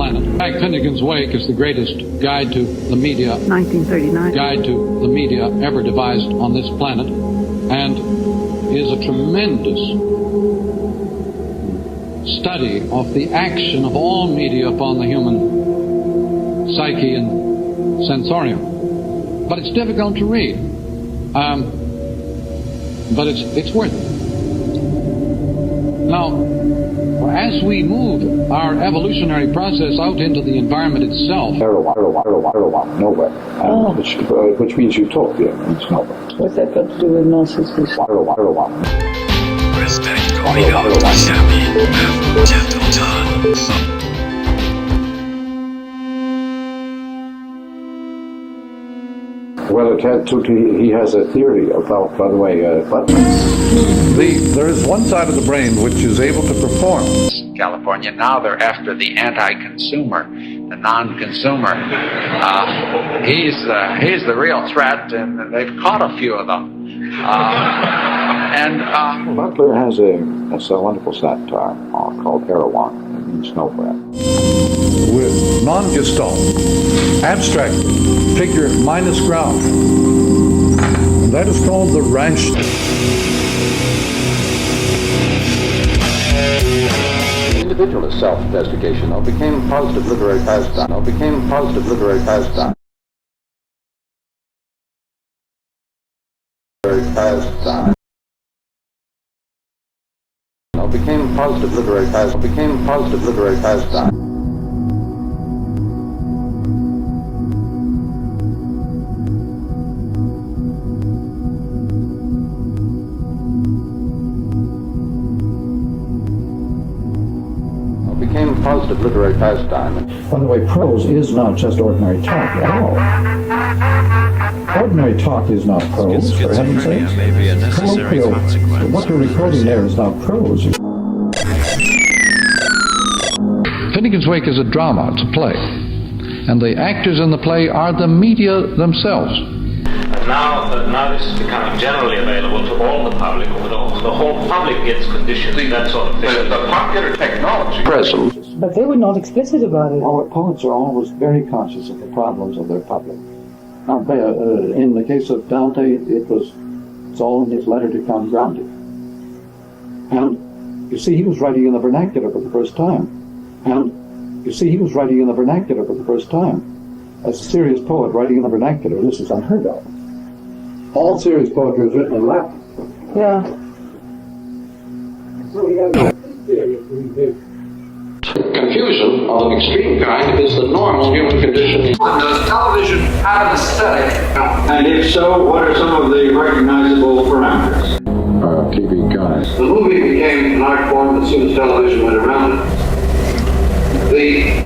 planet. Jack Finnegan's Wake is the greatest guide to the media, 1939, guide to the media ever devised on this planet, and is a tremendous study of the action of all media upon the human psyche and sensorium. But it's difficult to read. But it's worth it. Now, as we move our evolutionary process out into the environment itself, nowhere, which means utopia, means nowhere. what's that got to do with narcissism? Well, he has a theory about, by the way, there is one side of the brain which is able to perform. California, now they're after the anti-consumer, the non-consumer. He's the real threat, and they've caught a few of them. Butler has a wonderful satire called Erewhon. It means nowhere. With non-gestalt, abstract figure minus ground. And that is called the ranch. Individualist self-investigation became positive literary pastime. Became positive literary pastime. Became positive literary pastime. Became positive literary pastime. Became positive literary pastime. By the way, prose is not just ordinary talk at all. Ordinary talk is not prose, for heaven's sake. Colloquial, what you're recording there is not prose. Finnegan's Wake is a drama, it's a play. And the actors in the play are the media themselves. Now this is becoming generally available to all the public, or the whole public gets conditioned, that sort of thing. The popular technology Present. But they were not explicit about it. Our poets are always very conscious of the problems of their public. Now, in the case of Dante, it's all in his letter to Count Grande. And you see, he was writing in the vernacular for the first time. As a serious poet writing in the vernacular, this is unheard of. All serious poetry is written in Latin. Yeah. Confusion of an extreme kind is the normal human condition. Does television have an aesthetic? And if so, what are some of the recognizable parameters? TV guys. The movie became an art form as soon as television went around. The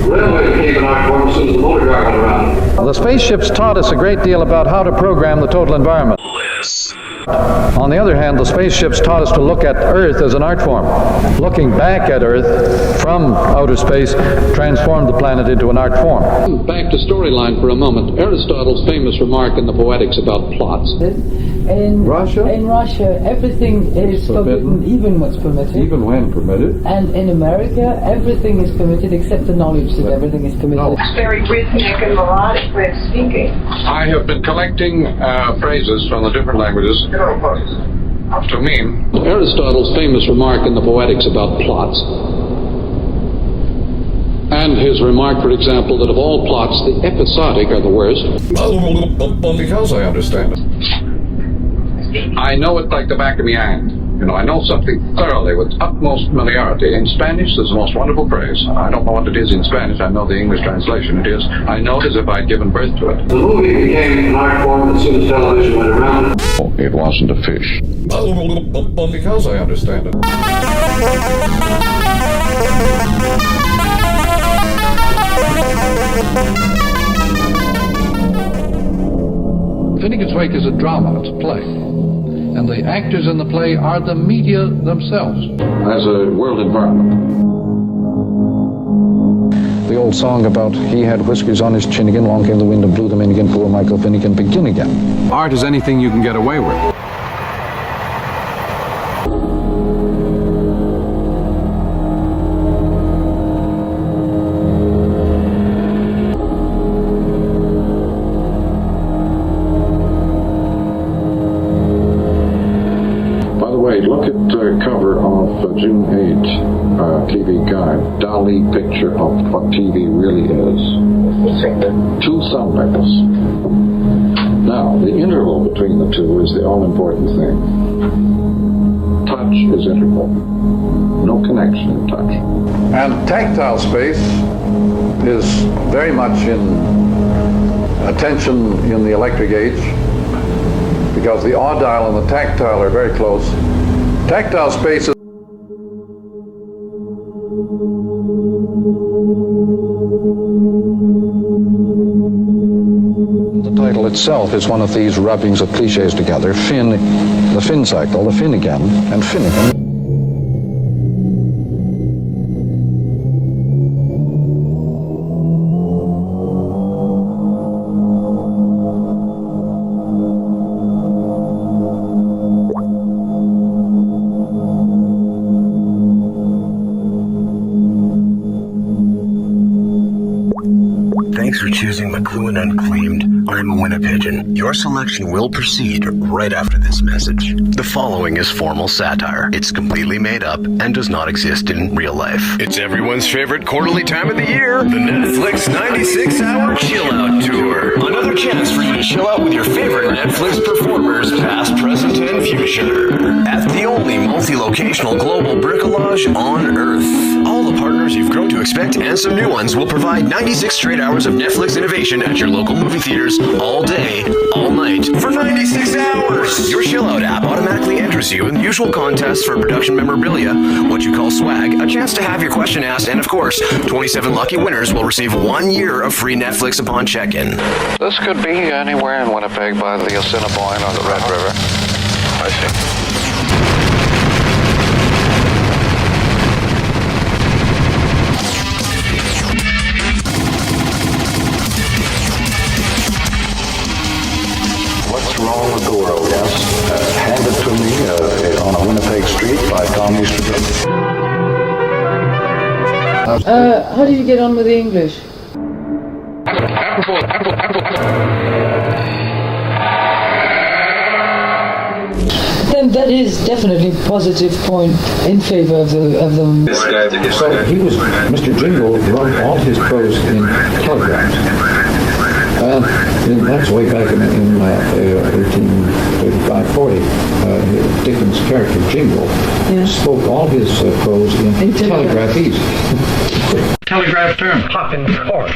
railway became an art form as soon as the motor car went around. The spaceships taught us a great deal about how to program the total environment. On the other hand, the spaceships taught us to look at Earth as an art form. Looking back at Earth from outer space transformed the planet into an art form. Back to storyline for a moment. Aristotle's famous remark in the Poetics about plots. In Russia, everything is forbidden, even what's permitted. even when permitted. And in America, everything is permitted except the knowledge that everything is permitted. Very rhythmic and melodic way of speaking. I have been collecting phrases from the different languages to mean Aristotle's famous remark in the Poetics about plots. And his remark, for example, that of all plots, the episodic are the worst. Well, because I understand it. I know it like the back of my hand. You know, I know something thoroughly with utmost familiarity. In Spanish, there's the most wonderful phrase. I don't know what it is in Spanish. I know the English translation. It is, I know it as if I'd given birth to it. The movie became an art form as soon as television went around. It wasn't a fish. Well, because I understand it. Finnegan's Wake is a drama. It's a play. And the actors in the play are the media themselves. As a world environment. The old song about he had whiskers on his chin again, long came the wind and blew them in again, poor Michael Finnegan, begin again. Art is anything you can get away with. particular cover of June 8 TV Guide, Dali picture of what TV really is. 2 thumbnails. Now, the interval between the two is the all-important thing. Touch is integral. No connection in touch. And tactile space is very much in attention in the electric age, because the audile and the tactile are very close. Tactile space is The title itself is one of these rubbings of cliches together. Finn, the Finn cycle, the Finn again, and Finnegan. Thanks for choosing McLuhan Unclaimed. I'm a Winnipigeon. Your selection will proceed right after this message. The following is formal satire. It's completely made up and does not exist in real life. It's everyone's favorite quarterly time of the year, the Netflix 96-hour chill-out tour. Another chance for you to chill out with your favorite Netflix performers, past, present, and future. At the only multi-locational global bricolage on Earth. All the partners you've grown to expect and some new ones will provide 96 straight hours of Netflix innovation at your local movie theaters all day, all night, for 96 hours. Your chill-out app automatically enters you in the usual contests for production memorabilia, what you call swag, a chance to have your question asked, and of course, 27 lucky winners will receive 1 year of free Netflix upon check-in. This could be anywhere in Winnipeg by the Assiniboine or the Red River. I see. What's Wrong with the World? Yes. Handed to me on a Winnipeg street by Tom Easterby. How do you get on with the English? Then that is definitely a positive point in favor of them. So he was, Mr. Jingle wrote all his prose in telegrams. And that's way back in 1835-40. Dickens' character Jingle spoke all his prose in telegraphies. Telegraph term, pop in cork.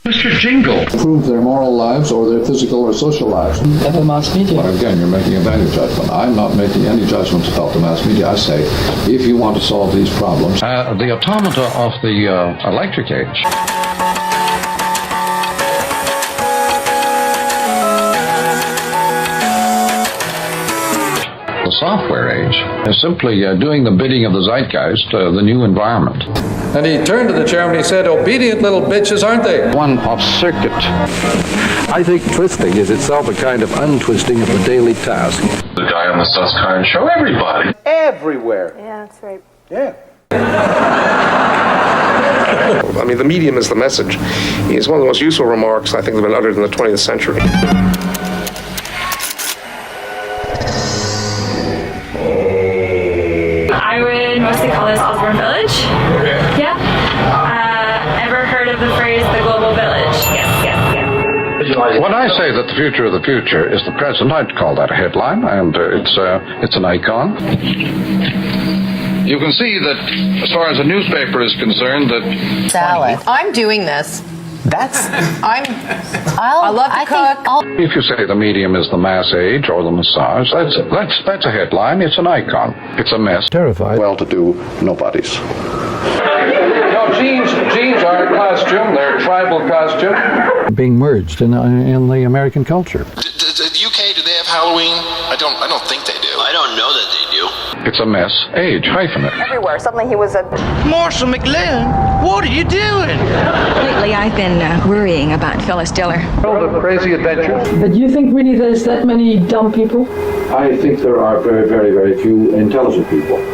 Mr. Jingle. Improve their moral lives or their physical or social lives. Of the mass media. But again, you're making a value judgment. I'm not making any judgments about the mass media. I say, if you want to solve these problems. The automata of the electric age. The software age is simply doing the bidding of the zeitgeist, the new environment. And he turned to the chairman and he said, obedient little bitches, aren't they? One off circuit. I think twisting is itself a kind of untwisting of the daily task. The guy on the Susquehanna show, everybody. Everywhere. Yeah, that's right. Yeah. I mean, the medium is the message. It's one of the most useful remarks I think that have been uttered in the 20th century. I would mostly call this Osborne Village. Okay. Yeah. Ever heard of the phrase the global village? Yes. When I say that the future of the future is the present, I'd call that a headline, and it's an icon. You can see that, as far as a newspaper is concerned, that... Salad. I'm doing this. I love to cook. If you say the medium is the mass age or the massage, that's a headline. It's an icon. It's a mess. Terrified. Well-to-do nobodies. No, jeans are a costume. They're a tribal costume. Being merged in the American culture. The UK, do they have Halloween? I don't think they do. I don't know that they do. It's a mess. Age, hyphenate. Everywhere. Suddenly he was a... Marshal McLuhan, what are you doing? Lately I've been worrying about Phyllis Diller. World of crazy adventures. But you think really there's that many dumb people? I think there are very, very, very few intelligent people.